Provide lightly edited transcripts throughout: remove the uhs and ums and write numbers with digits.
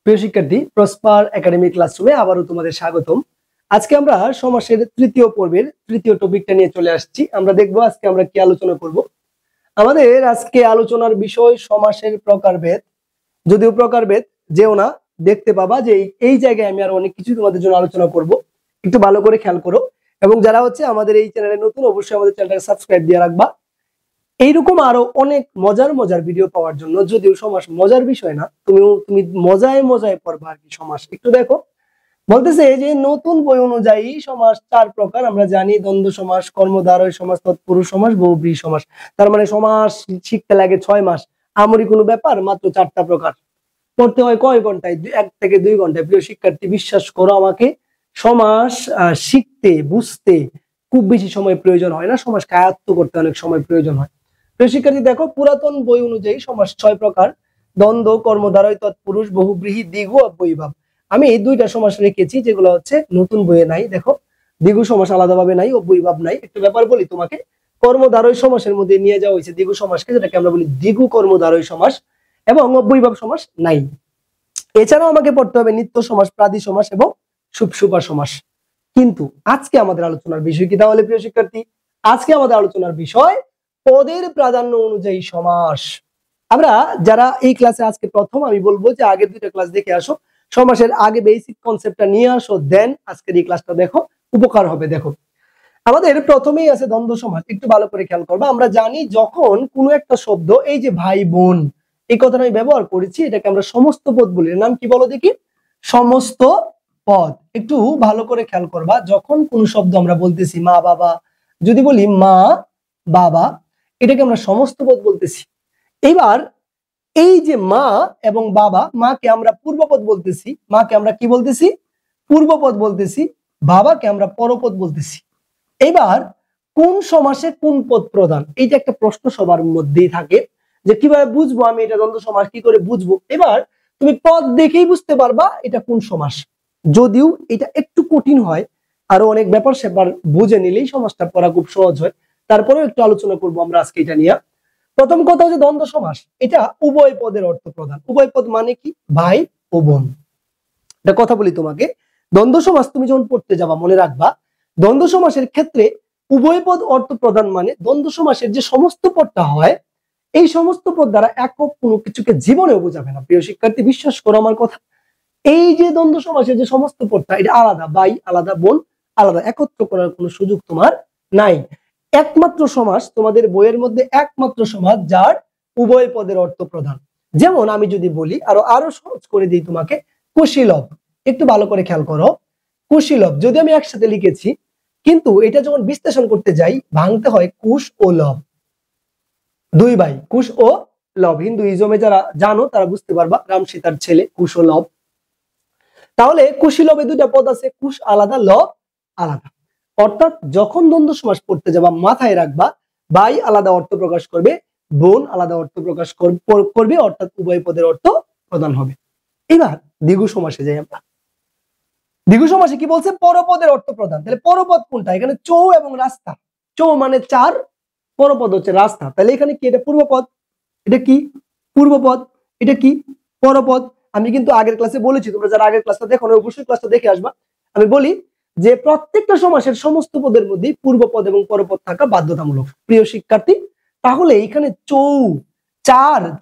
প্রিয় শিক্ষার্থী, prosper academy ক্লাসরুমে আবারও তোমাদের স্বাগতম। আজকে আমরা সমাসের তৃতীয় পর্বের তৃতীয় টপিকটা নিয়ে চলে আসছি। আমরা দেখবো আজকে আমরা কি আলোচনা করব। আমাদের আজকে আলোচনার বিষয় সমাসের প্রকারভেদ। যদিও প্রকারভেদ যেও না, দেখতে পাবা যে এই জায়গায় আমি আর অনেক কিছু তোমাদের জন্য আলোচনা করব। একটু ভালো করে খেয়াল করো, এবং যারা হচ্ছে আমাদের এই চ্যানেলে নতুন, অবশ্যই আমাদের চ্যানেলটাকে সাবস্ক্রাইব দিয়ে রাখবা। এইরকম আরো অনেক মজার মজার ভিডিও পাওয়ার জন্য, যদিও সমাস মজার বিষয় না, তুমি মজায় মজায় পড়বা আর কি। সমাস একটু দেখো, বলতেছে যে নতুন বই অনুযায়ী সমাস 4 প্রকার। আমরা জানি দ্বন্দ্ব সমাস, কর্মধারয় সমাস, তৎপুরুষ সমাস, বহুব্রীহি সমাস। তার মানে সমাস শিখতে লাগে 6 মাস। আমরি কোনো ব্যাপার, মাত্র 4টা প্রকার। পড়তে হয় কয় ঘন্টায়? 1 থেকে 2 ঘন্টায়। প্রিয় শিক্ষার্থী, বিশ্বাস করো আমাকে, সমাস শিখতে বুঝতে খুব বেশি সময় প্রয়োজন হয় না, সমাসকে আয়ত্ত করতে অনেক সময় প্রয়োজন হয়। প্রিয় শিক্ষার্থী দেখো, পুরাতন বই অনুযায়ী সমাস 6 প্রকার: দ্বন্দ্ব, কর্মধারয়, তৎপুরুষ, বহুব্রীহি, দ্বিগু, অব্যয়ীভাব। আমি এই 2টা সমাস রেখেছি যেগুলো হচ্ছে নতুন বইয়ে নাই। দেখো, দ্বিগু সমাস আলাদাভাবে নাই, অব্যয়ীভাব নাই। একটা ব্যাপার বলি তোমাকে, কর্মধারয় সমাসের মধ্যে নিয়ে যাওয়া হয়েছে দ্বিগু সমাসকে, যেটাকে আমরা বলি দ্বিগু কর্মধারয় সমাস, এবং অব্যয়ীভাব সমাস নাই। এছাড়াও আমাকে পড়তে হবে নিত্য সমাস, প্রাদি সমাস এবং সুপসুপা সমাস। কিন্তু আজকে আমাদের আলোচনার বিষয় কি তাহলে প্রিয় শিক্ষার্থী? আজকে আমাদের আলোচনার বিষয় পদের প্রাধান্য অনুযায়ী সমাস। আমরা যারা এই ক্লাসে আজকে প্রথম, আমি বলবো যে আগের 2টা ক্লাস দেখে আসো, সমাসের আগে বেসিক কনসেপ্টটা নিয়ে আসো, দেন আজকের এই ক্লাসটা দেখো, উপকার হবে। দেখো, আমাদের প্রথমেই আছে দ্বন্দ্ব সমাস। একটু ভালো করে খেয়াল করবা। আমরা জানি যখন কোনো একটা শব্দ, এই যে ভাই বোন, এই কথাটা আমি ব্যবহার করেছি, এটাকে আমরা সমস্ত পদ বলি। এর নাম কি বলো দেখি? সমস্ত পদ। একটু ভালো করে খেয়াল করবা, যখন কোন শব্দ আমরা বলতেছি মা বাবা, যদি বলি মা বাবা, এটাকে আমরা সমস্ত পদ বলতেছি। এবার এই যে মা এবং বাবা, মাকে আমরা পূর্বপদ বলতেছি, মাকে আমরা কি বলতেছি? পূর্বপদ বলতেছি। বাবাকে আমরা পরপদ বলতেছি। এবার কোন সমাসে কোন পদ প্রধান, এইটা একটা প্রশ্ন সবার মধ্যেই থাকে, যে কিভাবে বুঝবো আমি এটা দ্বন্দ্ব সমাস, কি করে বুঝবো? এবার তুমি পদ দেখেই বুঝতে পারবা এটা কোন সমাস। যদিও এটা একটু কঠিন হয়, আরো অনেক ব্যাপার সেপার বুঝে নিলেই সমাসটা পড়া খুব সহজ হয়। তারপরেও একটু আলোচনা করবো আমরা আজকে এটা নিয়ে। প্রথম কথা হচ্ছে দ্বন্দ্ব সমাস, এটা উভয় পদের অর্থ প্রধান। উভয় পদ মানে কি? ভাই ও বোন। এটা কথা বলি তোমাকে, দ্বন্দ্ব সমাস তুমি যখন পড়তে যাবা মনে রাখবা, দ্বন্দ্ব সমাসের ক্ষেত্রে উভয় পদ অর্থ প্রধান মানে দ্বন্দ্ব সমাসের যে সমস্ত পদটা হয়, এই সমস্ত পদ দ্বারা একক কোনো কিছুকে জীবনেও বোঝাবে না। প্রিয় শিক্ষার্থী, বিশ্বাস করো আমার কথা, এই যে দ্বন্দ্ব সমাসের যে সমস্ত পদটা, এটা আলাদা, ভাই আলাদা, বোন আলাদা, একত্র করার কোনো সুযোগ তোমার নাই। একমাত্র সমাস তোমাদের বইয়ের মধ্যে, একমাত্র সমাস যার উভয় পদের অর্থ প্রধান। যেমন আমি যদি বলি, আরো সহজ করে দিই তোমাকে, কুশীলব। একটু ভালো করে খেয়াল করো, কুশীলব যদি আমি একসাথে লিখেছি, কিন্তু এটা যখন বিশ্লেষণ করতে যাই, ভাঙতে হয় কুশ ও লব। 2 ভাই, কুশ ও লব। হিন্দুইজমে যারা জানো তারা বুঝতে পারবা, রাম সীতার ছেলে, কুশ ও লব। তাহলে কুশীলবে 2টা পদ আছে, কুশ আলাদা, লব আলাদা। অর্থাৎ যখন দ্বন্দ্ব সমাস পড়তে যাবা মাথায় রাখবা, ভাই আলাদা অর্থ প্রকাশ করবে, বোন আলাদা অর্থ প্রকাশ করবে, অর্থাৎ উভয় পদের অর্থ প্রদান হবে। এবার দ্বিগু সমাসে যাই আমরা। দ্বিগু সমাসে কি বলছে? পরপদের অর্থ প্রদান। তাহলে পরপদ কোনটা? এখানে চৌ এবং রাস্তা। চৌ মানে 4, পরপদ হচ্ছে রাস্তা। তাহলে এখানে কি? এটা পূর্বপদ। এটা কি? পূর্বপদ। এটা কি? পরপদ। আমি কিন্তু আগের ক্লাসে বলেছি, তোমরা যারা আগের ক্লাসটা দেখো না, অবশ্যই ক্লাসটা দেখে আসবা। আমি বলি যে প্রত্যেকটা সমাসের সমস্ত পদের মধ্যে পূর্বপদ এবং পরপদ থাকা বাধ্যতামূলক। প্রিয় শিক্ষার্থী, তাহলে এখানে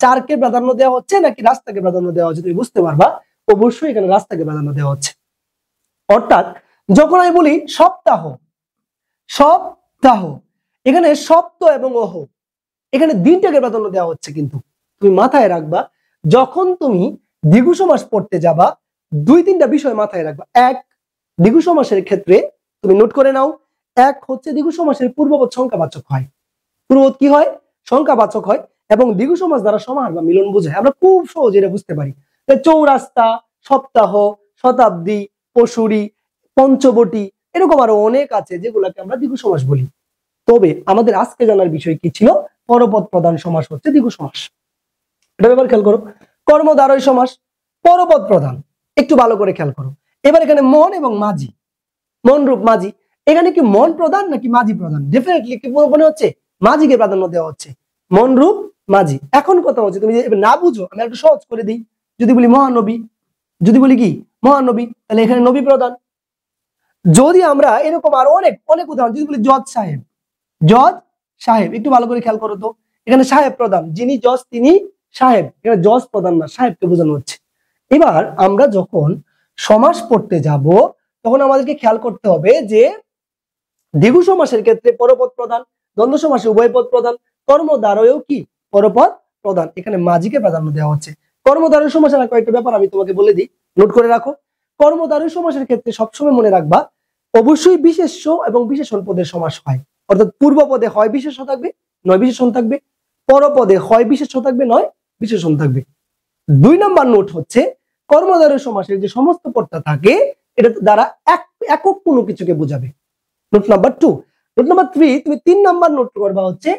চারকে প্রাধান্য দেওয়া হচ্ছে নাকি রাস্তাকে প্রাধান্য দেওয়া হচ্ছে? তুমি বুঝতে পারবা অবশ্যই এখানে রাস্তাকে প্রাধান্য দেওয়া হচ্ছে। অর্থাৎ যখন আমি বলি সপ্তাহ, সপ্তাহ, এখানে সপ্ত এবং অহ, এখানে দিনটাকে প্রাধান্য দেওয়া হচ্ছে। কিন্তু তুমি মাথায় রাখবা, যখন তুমি দ্বিগু সমাস পড়তে যাবা, 2-3টা বিষয় মাথায় রাখবা। এক, দ্বিগু সমাসের ক্ষেত্রে তুমি নোট করে নাও, এক হচ্ছে দ্বিগু সমাসের পূর্বপদ সংখ্যাবাচক হয়। পূর্বপদ কি হয়? সংখ্যাবাচক হয়, এবং দ্বিগু সমাস দ্বারা সমাহার বা মিলন বোঝায়। আমরা খুব সহজে এটা বুঝতে পারি। চৌরাস্তা, সপ্তাহ, শতাব্দী, পশুরি, পঞ্চবটি, এরকম আরো অনেক আছে যেগুলোকে আমরা দ্বিগু সমাস বলি। তবে আমাদের আজকে জানার বিষয় কি ছিল? পরপদ প্রধান সমাস হচ্ছে দ্বিগু সমাস। এটা ব্যাপার খেয়াল করো। কর্মধারয় সমাস, পরপদ প্রধান। একটু ভালো করে খেয়াল করো। এবার এখানে মন এবং মাঝি, মন রূপ মাঝি, এখানে কি মন প্রধান নাকি মাঝি প্রধান? ডেফিনেটলি কি মনে হচ্ছে? মাঝিকে প্রাধান্য দেওয়া হচ্ছে, মন রূপ মাঝি। এখন কথা হচ্ছে, তুমি যদি না বুঝো আমি একটু সহজ করে দিই। যদি বলি মহানবী, যদি বলি কি মহানবী, তাহলে এখানে নবী প্রধান। যদি আমরা এরকম আরো অনেক অনেক উদাহরণ, যদি বলি জজ সাহেব, জজ সাহেব, একটু ভালো করে খেয়াল করো তো, এখানে সাহেব প্রধান, যিনি জজ তিনি সাহেব, এখানে জজ প্রধান না, সাহেবকে বোঝানো হচ্ছে। এবার আমরা যখন সমাস পড়তে যাব তখন আমাদেরকে খেয়াল করতে হবে যে দ্বিগু সমাসের ক্ষেত্রে পরপদ প্রধান, দ্বন্দ্ব সমাসে উভয় পদ প্রধান, কর্মদ্বারয়েও কি পরপদ প্রধান, এখানে মাঝিকে প্রাধান্য দেওয়া হচ্ছে। কর্মদ্বারয় সমাসের কয়েকটা ব্যাপার আমি তোমাকে বলে দিই, নোট করে রাখো। কর্মদ্বারয় সমাসের ক্ষেত্রে সবসময় মনে রাখবা অবশ্যই বিশেষ্য এবং বিশেষণ পদের সমাস হয়, অর্থাৎ পূর্ব পদে হয় বিশেষ্য থাকবে নয় বিশেষণ থাকবে, পরপদে হয় বিশেষ্য থাকবে নয় বিশেষণ থাকবে। 2 নম্বর নোট হচ্ছে কর্মদ্বারয় সমাসের যে সমস্ত পদটা থাকে এটা দ্বারা একক কোনো কিছুকে বোঝাবে। Note number 2। নোট নাম্বার 3, তুমি 3 নাম্বার নোট করবা হচ্ছে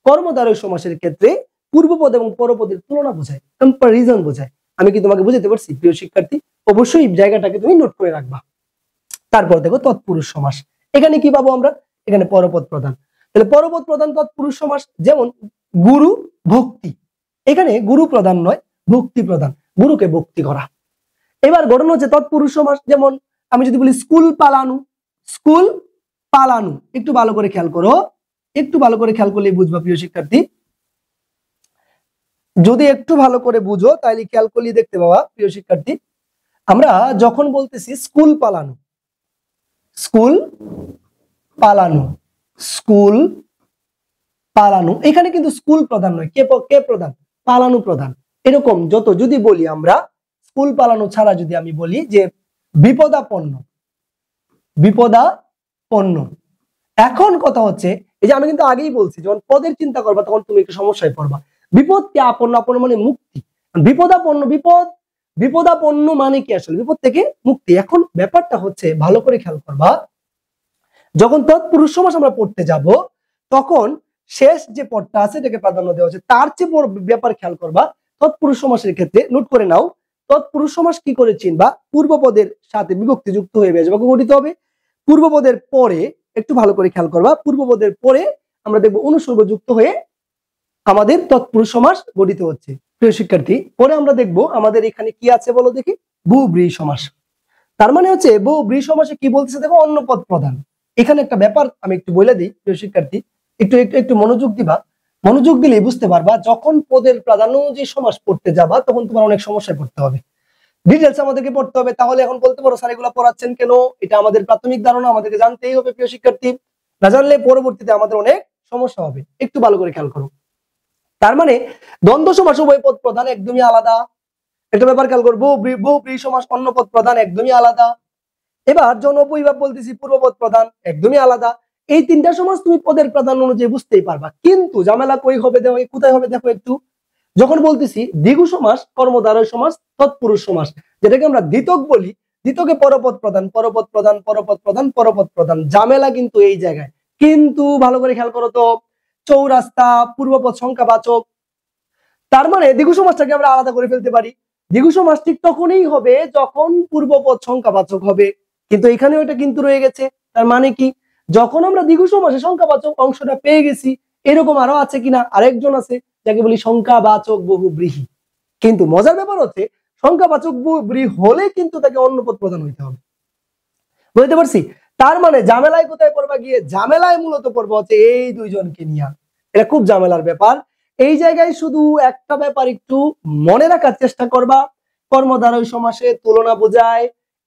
কর্মদ্বারয় সমাসের ক্ষেত্রে পূর্বপদ এবং পরপদের তুলনা বোঝায়, কম্পারিজন বোঝায়। আমি কি তোমাকে বুঝাতে পারছি প্রিয় শিক্ষার্থী? অবশ্যই এই জায়গাটাকে তুমি নোট করে রাখবা। তারপর দেখো তৎপুরুষ সমাস, এখানে কি পাবো আমরা? এখানে পরপদ প্রধান, তাহলে পরপদ প্রধান তৎপুরুষ সমাস, যেমন গুরু ভক্তি, এখানে গুরু প্রধান নয় ভক্তি প্রধান, গুরুকে ভক্তি করা। এবার ঘটনা হচ্ছে তৎপুরুষ সমাস, যেমন আমি যদি বলি স্কুল পালানু, স্কুল পালানু, একটু ভালো করে খেয়াল করো, একটু ভালো করে খেয়াল করলে বুঝবা প্রিয় শিক্ষার্থী, যদি একটু ভালো করে বুঝো তাহলে খেয়াল করলে দেখতে পাবা প্রিয় শিক্ষার্থী, আমরা যখন বলতেছি স্কুল পালানু, স্কুল পালানু, স্কুল পালানু, এখানে কিন্তু স্কুল প্রধান নয়, কে প্রধান? পালানু প্রধান। এরকম যত যদি বলি আমরা স্কুল পালানু ছাড়া যদি আমি বলি যে বিপদাপন্ন, বিপদাপন্ন, এখন কথা হচ্ছে এই যে আমি কিন্তু আগেই বলছি যখন পদের চিন্তা করবা তখন তুমি একটু সমস্যায় পড়বা। বিপদকে আপন্ন, আপন্ন মানে মুক্তি, বিপদাপন্ন, বিপদাপন্ন মানে কি আসলে বিপদ থেকে মুক্তি। এখন ব্যাপারটা হচ্ছে ভালো করে খেয়াল করবা, যখন তৎপুরুষ সমাস আমরা পড়তে যাব তখন শেষ যে পদটা আছে এটাকে প্রাধান্য দেওয়া হচ্ছে। তার চেয়ে বড় ব্যাপার খেয়াল করবা তৎপুরুষ সমাসের ক্ষেত্রে, নোট করে নাও, তৎপুরুষ সমাস কি করে চিনবা? পূর্বপদের সাথে বিভক্তি যুক্ত হয়ে বেশবাক্য গঠিত হবে। পূর্বপদের পরে একটু ভালো করে খেয়াল করবা, পূর্বপদের পরে আমরা দেখবো অনুসর্গ যুক্ত হয়ে আমাদের তৎপুরুষ সমাস গঠিত হচ্ছে। প্রিয় শিক্ষার্থী, পরে আমরা দেখবো আমাদের এখানে কি আছে বলো দেখি, বহুব্রীহি সমাস। তার মানে হচ্ছে বহুব্রীহি সমাসে কি বলতেছে দেখো, অন্য পদ প্রধান। এখানে একটা ব্যাপার আমি একটু বলে দিই প্রিয় শিক্ষার্থী, একটু একটু একটু মনোযোগ দিবা, মনোযোগ দিলে বুঝতে পারবা যখন পদের প্রাধান্য যে সমাস পড়তে যাবা তখন তোমার অনেক সমস্যায় পড়তে হবে, ডিটেলস আমাদেরকে পড়তে হবে। তাহলে এখন বলতে পারো স্যার এগুলো পড়াচ্ছেন কেন? এটা আমাদের প্রাথমিক ধারণা, আমাদেরকে জানতেই হবে প্রিয় শিক্ষার্থী, না জানলে পরবর্তীতে আমাদের অনেক সমস্যা হবে। একটু ভালো করে খেয়াল করো। তার মানে দ্বন্দ্ব সমাস উভয় পদ প্রধান একদমই আলাদা, একটা ব্যাপার খেয়াল করবো, বহুব্রীহি সমাস অন্য পদ প্রধান একদমই আলাদা। এবার যৌন বৈভাব বলতেছি পূর্বপদ প্রধান একদমই আলাদা। এই তিনটা সমাস তুমি পদের প্রাধান্য অনুযায়ী বুঝতেই পারবা, কিন্তু ঝামেলা কই হবে দেখো, কোথায় হবে দেখো একটু, যখন বলতেছি দ্বিগু সমাস, কর্মদ্বারয় সমাস, তৎপুরুষ সমাস, যেটাকে আমরা দ্বিতক বলি, দ্বিতকে পরপদ প্রধান, পরপদ প্রধান, পরপদ প্রধান, পরপদ প্রধান, ঝামেলা কিন্তু এই জায়গায়। কিন্তু ভালো করে খেয়াল করো তো, চৌরাস্তা পূর্বপদ সংখ্যাবাচক, তার মানে দ্বিগু সমাসটাকে আমরা আলাদা করে ফেলতে পারি। দ্বিগু সমাস ঠিক তখনই হবে যখন পূর্বপদ সংখ্যাবাচক হবে, কিন্তু এখানে ওটা কিন্তু রয়ে গেছে। তার মানে কি, যখন আমরা দ্বিগু সমাসে সংখ্যাবাচক অংশটা পেয়ে গেছি, এরকম আরো আছে কিনা, আরেকজন আছে যাকে বলি সংখ্যাবাচক বহুব্রীহি। কিন্তু মজার ব্যাপার হচ্ছে সংখ্যাবাচক বহুব্রীহি হলে কিন্তু তাকে অন্য পদ প্রদান হইতে হবে, বুঝতে পারছি? তার মানে ঝামেলায় কোথায় পড়বা গিয়ে, ঝামেলায় মূলত পড়বা হচ্ছে এই দুইজনকে নিয়ে, এটা খুব ঝামেলার ব্যাপার। এই জায়গায় শুধু একটা ব্যাপার একটু মনে রাখার চেষ্টা করবা, কর্মদ্বারয় সমাসে তুলনা বোঝায়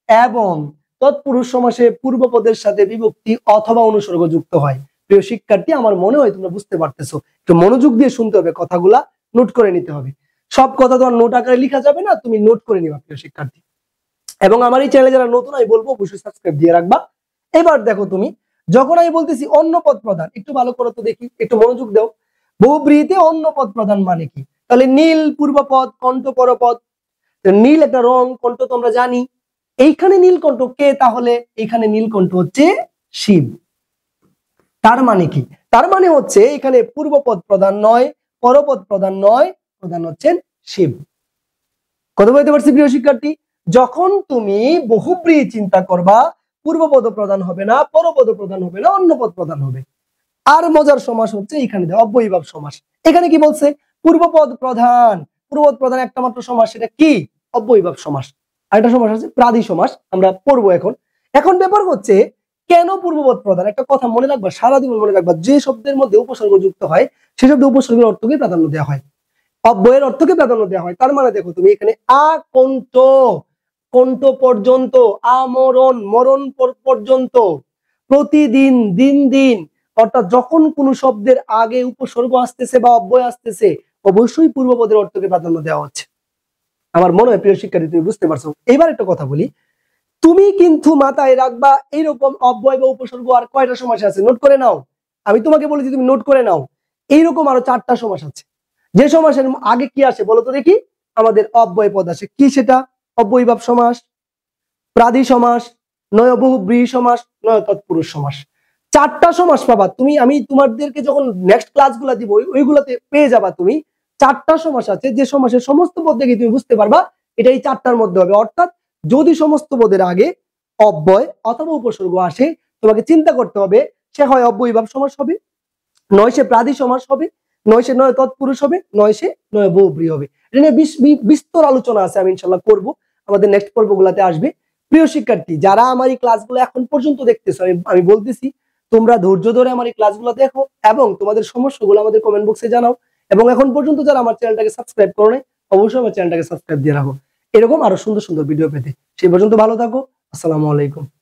এবং তৎপুরুষ সমাসে পূর্বপদের সাথে বিভক্তি অথবা অনুসর্গ যুক্ত হয়। প্রিয় শিক্ষার্থী, আমার মনে হয় তোমরা বুঝতে পারতেছো, একটু মনোযোগ দিয়ে শুনতে হবে, কথাগুলা নোট করে নিতে হবে। সব কথা তোমার নোট আকারে লেখা যাবে না, তুমি নোট করে নিবা প্রিয় শিক্ষার্থী। এবং আমার এই চ্যানেলে যারা নতুন আমি বলবো অবশ্যই সাবস্ক্রাইব দিয়ে রাখবা। এবার দেখো তুমি, যখন আমি বলতেছি অন্য পদ প্রধান, একটু ভালো করে তো দেখি, একটু মনোযোগ দাও। বহুব্রীহিতে অন্য পদ প্রধান মানে কি? তাহলে নীল পূর্বপদ, কণ্ঠ পরপদ। নীল একটা রং, কণ্ঠ তো আমরা জানি, এইখানে নীলকণ্ঠ কে? তাহলে এখানে নীলকণ্ঠ হচ্ছে শিব। তার মানে কি? তার মানে হচ্ছে এখানে পূর্বপদ প্রধান নয়, পরপদ প্রধান নয়, প্রধান হচ্ছেন শিব। কথা বলতে পারছি প্রিয় শিক্ষার্থী? যখন তুমি বহুব্রীহি চিন্তা করবা, পূর্বপদ প্রধান হবে না, পরপদ প্রধান হবে না, অন্য পদ প্রধান হবে। আর মজার সমাস হচ্ছে এখানে অব্যয়ীভাব সমাস। এখানে কি বলছে? পূর্বপদ প্রধান, পূর্বপদ প্রধান একটা মাত্র সমাস, সেটা কি? অব্যয়ীভাব সমাস। আরেকটা সমাস আছে প্রাদি সমাস, আমরা পড়বো এখন। এখন ব্যাপার হচ্ছে কেন পূর্বপদ প্রধান, একটা কথা মনে রাখবা, সারা জীবন মনে রাখবা, যে শব্দের মধ্যে উপসর্গ যুক্ত হয় সে শব্দে উপসর্গের অর্থকে প্রাধান্য দেওয়া হয়, অব্যয়ের অর্থকে প্রাধান্য দেওয়া হয়। তার মানে দেখো তুমি এখানে আকণ্ঠ, কণ্ঠ পর্যন্ত, আমরণ, মরণ পর্যন্ত, প্রতিদিন, দিন দিন, অর্থাৎ যখন কোন শব্দের আগে উপসর্গ আসতেছে বা অব্যয় আসতেছে অবশ্যই পূর্বপদের অর্থকে প্রাধান্য দেওয়া হচ্ছে। আমার মনে হয় প্রিয় শিক্ষার্থী তুমি বুঝতে পারছো। এবার একটা কথা বলি, তুমি কিন্তু মাথায় রাখবা এইরকম অব্যয় বা উপসর্গ আর কয়টা সমাস আছে নোট করে নাও। আমি তোমাকে বলেছি তুমি নোট করে নাও। এইরকম আরো 4টা সমাস আছে, যে সমাসের আগে কি আসে বলো তো দেখি, আমাদের অব্যয় পদ আসে। কি সেটা? অব্যয়ীভাব সমাস, প্রাদি সমাস, নয় বহুব্রীহি সমাস, নয় তৎপুরুষ সমাস। 4টা সমাস পাবা তুমি। আমি তোমাদেরকে যখন নেক্সট ক্লাসগুলো দিব ওইগুলোতে পেয়ে যাবা তুমি। 4টা সমাস আছে, যে সমাসের সমস্ত পদ দেখে তুমি বুঝতে পারবা এটা এই 4টার মধ্যে হবে। অর্থাৎ যদি সমস্ত পদের আগে অব্যয় অথবা উপসর্গ আসে তোমাকে চিন্তা করতে হবে সে হয় অব্যয়ীভাব সমাস হবে, নয় সে প্রাদি সমাস হবে, নয় সে নয় তৎপুরুষ হবে, নয় সে নয় বহুব্রীহি হবে। এটা নিয়ে বিস্তর আলোচনা আছে, আমি ইনশাল্লাহ করবো, আমাদের নেক্সট পর্বগুলোতে আসবে। প্রিয় শিক্ষার্থী যারা আমার এই ক্লাসগুলো এখন পর্যন্ত দেখতেছো, আমি বলতেছি তোমরা ধৈর্য ধরে আমার এই ক্লাসগুলো দেখো এবং তোমাদের সমস্যাগুলো আমাদের কমেন্ট বক্সে জানাও। এবং এখন পর্যন্ত যারা আমার চ্যানেলটাকে সাবস্ক্রাইব করো নাই অবশ্যই আমার চ্যানেলটাকে সাবস্ক্রাইব দিয়ে রাখো এরকম আরো সুন্দর সুন্দর ভিডিও পেতে। সেই পর্যন্ত ভালো থাকো। আসসালামু আলাইকুম।